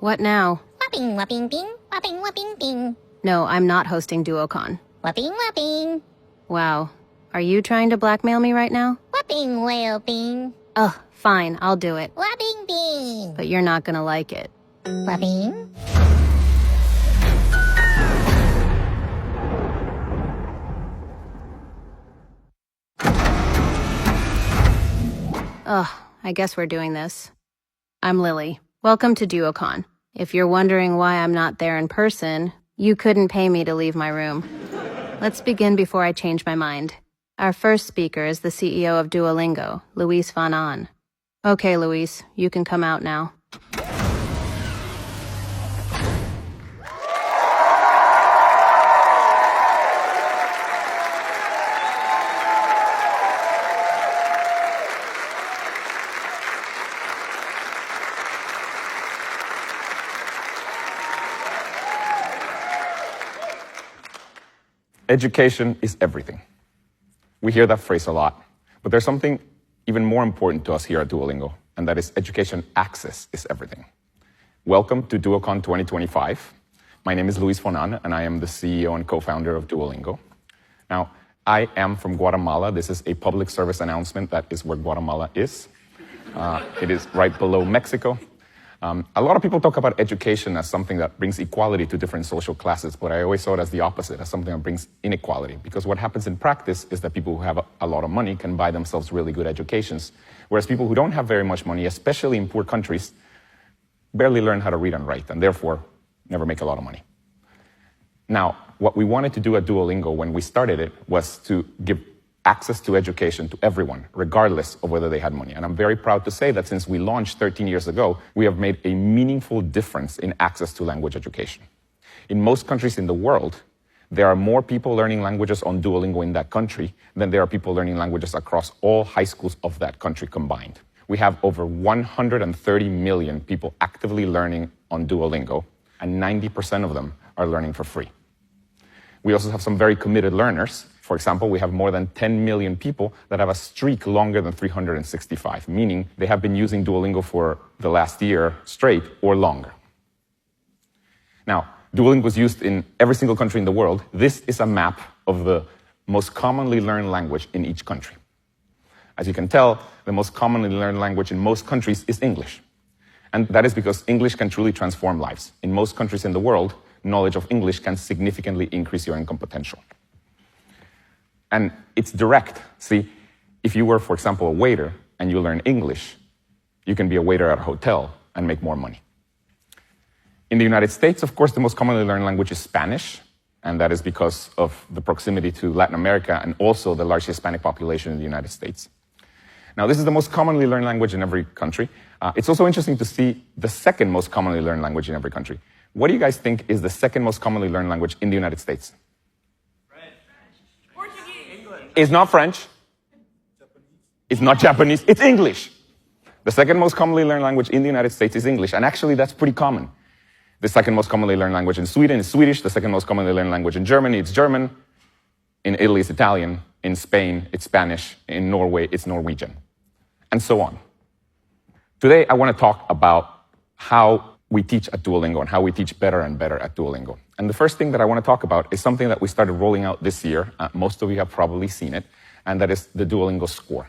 What now? Whopping, whopping, bing. Whopping, whopping, bing. No, I'm not hosting Duocon. Whopping, whopping. Wow. Are you trying to blackmail me right now? Whopping, whale, bing. Ugh, fine, I'll do it. Whopping, bing. But you're not gonna like it. Whopping. Ugh, I guess we're doing this. I'm Lily. Welcome to Duocon. If you're wondering why I'm not there in person, you couldn't pay me to leave my room. Let's begin before I change my mind. Our first speaker is the CEO of Duolingo, Luis Van Aan. Okay, Luis, you can come out now. Education is everything. We hear that phrase a lot, but there's something even more important to us here at Duolingo, and that is education access is everything. Welcome to Duocon 2025. My name is Luis Van Aan, and I am the CEO and co-founder of Duolingo. Now, I am from Guatemala. This is a public service announcement. That is where Guatemala is. It is right below Mexico. A lot of people talk about education as something that brings equality to different social classes, but I always saw it as the opposite, as something that brings inequality. Because what happens in practice is that people who have a lot of money can buy themselves really good educations, whereas people who don't have very much money, especially in poor countries, barely learn how to read and write, and therefore never make a lot of money. Now, what we wanted to do at Duolingo when we started it was to give access to education to everyone, regardless of whether they had money. And I'm very proud to say that since we launched 13 years ago, we have made a meaningful difference in access to language education. In most countries in the world, there are more people learning languages on Duolingo in that country than there are people learning languages across all high schools of that country combined. We have over 130 million people actively learning on Duolingo, and 90% of them are learning for free. We also have some very committed learners. For example, we have more than 10 million people that have a streak longer than 365, meaning they have been using Duolingo for the last year straight or longer. Now, Duolingo is used in every single country in the world. This is a map of the most commonly learned language in each country. As you can tell, the most commonly learned language in most countries is English. And that is because English can truly transform lives. In most countries in the world, knowledge of English can significantly increase your income potential. And it's direct. See, if you were, for example, a waiter and you learn English, you can be a waiter at a hotel and make more money. In the United States, of course, the most commonly learned language is Spanish, and that is because of the proximity to Latin America and also the large Hispanic population in the United States. Now, this is the most commonly learned language in every country. It's also interesting to see the second most commonly learned language in every country. What do you guys think is the second most commonly learned language in the United States? It's not French. It's not Japanese. It's English. The second most commonly learned language in the United States is English. And actually, that's pretty common. The second most commonly learned language in Sweden is Swedish. The second most commonly learned language in Germany, it's German. In Italy, it's Italian. In Spain, it's Spanish. In Norway, it's Norwegian. And so on. Today, I want to talk about how we teach at Duolingo and how we teach better and better at Duolingo. And the first thing that I want to talk about is something that we started rolling out this year. Most of you have probably seen it, and that is the Duolingo score.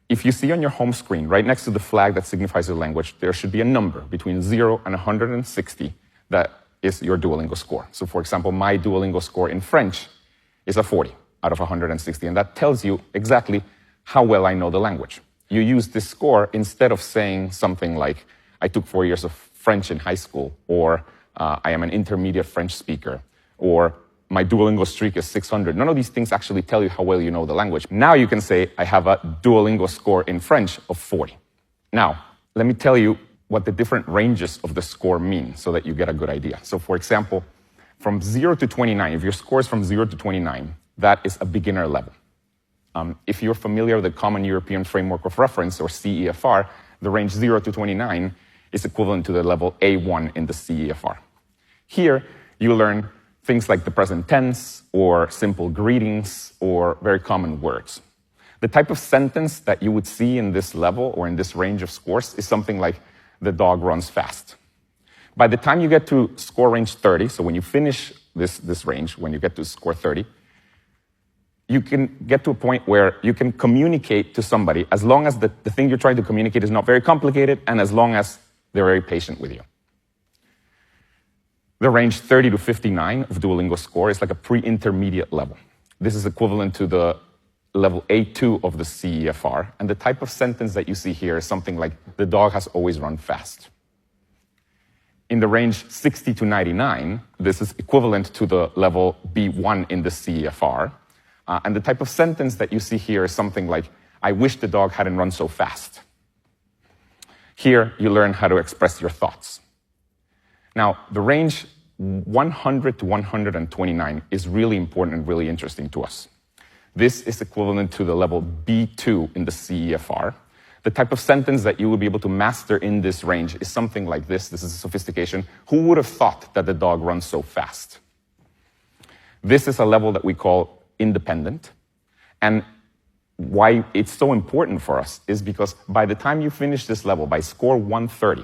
If you see on your home screen, right next to the flag that signifies the language, there should be a number between 0 and 160 that is your Duolingo score. So for example, my Duolingo score in French is a 40 out of 160, and that tells you exactly how well I know the language. You use this score instead of saying something like, I took 4 years of French in high school, or I am an intermediate French speaker, or my Duolingo streak is 600. None of these things actually tell you how well you know the language. Now you can say, I have a Duolingo score in French of 40. Now, let me tell you what the different ranges of the score mean so that you get a good idea. So for example, from 0 to 29, if your score is from 0 to 29, that is a beginner level. If you're familiar with the Common European Framework of Reference, or CEFR, the range 0 to 29 is equivalent to the level A1 in the CEFR. Here, you learn things like the present tense, or simple greetings, or very common words. The type of sentence that you would see in this level, or in this range of scores, is something like, the dog runs fast. By the time you get to score range 30, so when you finish this range, when you get to score 30, you can get to a point where you can communicate to somebody as long as the thing you're trying to communicate is not very complicated, and as long as they're very patient with you. The range 30 to 59 of Duolingo score is like a pre-intermediate level. This is equivalent to the level A2 of the CEFR, and the type of sentence that you see here is something like, the dog has always run fast. In the range 60 to 99, this is equivalent to the level B1 in the CEFR, and the type of sentence that you see here is something like, I wish the dog hadn't run so fast. Here, you learn how to express your thoughts. Now, the range 100 to 129 is really important and really interesting to us. This is equivalent to the level B2 in the CEFR. The type of sentence that you will be able to master in this range is something like this. This is a sophistication. Who would have thought that the dog runs so fast? This is a level that we call independent. And why it's so important for us is because by the time you finish this level, by score 130,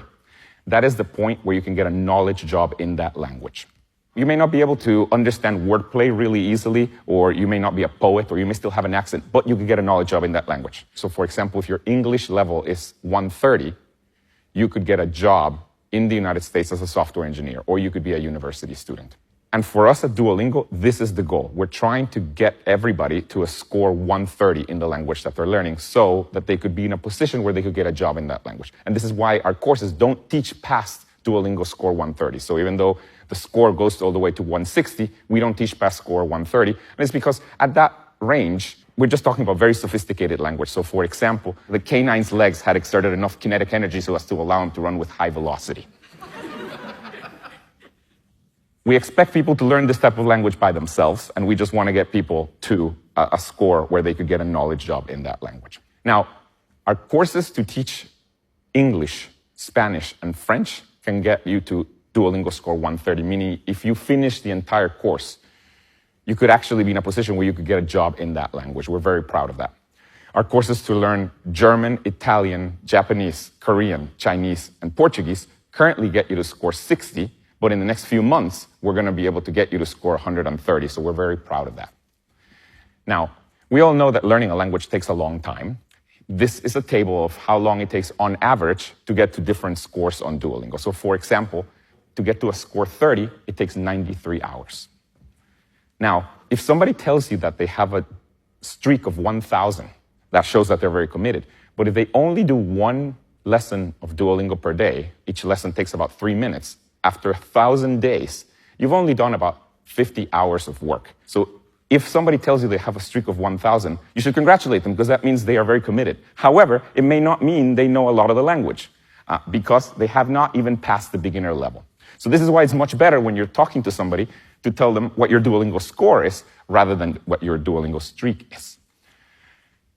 that is the point where you can get a knowledge job in that language. You may not be able to understand wordplay really easily, or you may not be a poet, or you may still have an accent, but you can get a knowledge job in that language. So for example, if your English level is 130, you could get a job in the United States as a software engineer, or you could be a university student. And for us at Duolingo, this is the goal. We're trying to get everybody to a score 130 in the language that they're learning so that they could be in a position where they could get a job in that language. And this is why our courses don't teach past Duolingo score 130. So even though the score goes all the way to 160, we don't teach past score 130. And it's because at that range, we're just talking about very sophisticated language. So for example, the canine's legs had exerted enough kinetic energy so as to allow him to run with high velocity. We expect people to learn this type of language by themselves, and we just want to get people to a score where they could get a knowledge job in that language. Now, our courses to teach English, Spanish, and French can get you to Duolingo score 130, meaning if you finish the entire course, you could actually be in a position where you could get a job in that language. We're very proud of that. Our courses to learn German, Italian, Japanese, Korean, Chinese, and Portuguese currently get you to score 60, but in the next few months, we're going to be able to get you to score 130, so we're very proud of that. Now, we all know that learning a language takes a long time. This is a table of how long it takes on average to get to different scores on Duolingo. So for example, to get to a score 30, it takes 93 hours. Now, if somebody tells you that they have a streak of 1,000, that shows that they're very committed. But if they only do one lesson of Duolingo per day, each lesson takes about 3 minutes, after 1,000 days, you've only done about 50 hours of work. So if somebody tells you they have a streak of 1,000, you should congratulate them because that means they are very committed. However, it may not mean they know a lot of the language because they have not even passed the beginner level. So this is why it's much better when you're talking to somebody to tell them what your Duolingo score is rather than what your Duolingo streak is.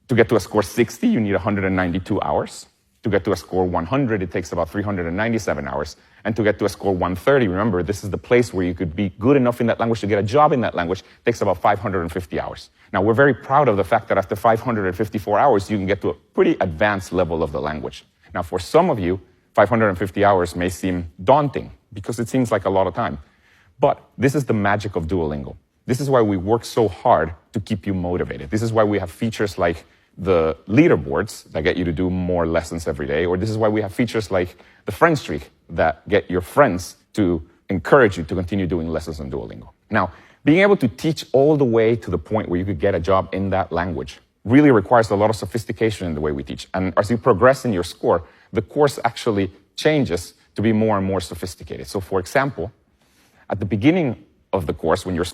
To get to a score 60, you need 192 hours. To get to a score 100, it takes about 397 hours. And to get to a score 130, remember, this is the place where you could be good enough in that language to get a job in that language, it takes about 550 hours. Now, we're very proud of the fact that after 554 hours, you can get to a pretty advanced level of the language. Now, for some of you, 550 hours may seem daunting because it seems like a lot of time. But this is the magic of Duolingo. This is why we work so hard to keep you motivated. This is why we have features like the leaderboards that get you to do more lessons every day, or this is why we have features like the friend streak that get your friends to encourage you to continue doing lessons on Duolingo. Now, being able to teach all the way to the point where you could get a job in that language really requires a lot of sophistication in the way we teach. And as you progress in your score, the course actually changes to be more and more sophisticated. So for example, at the beginning of the course, when you're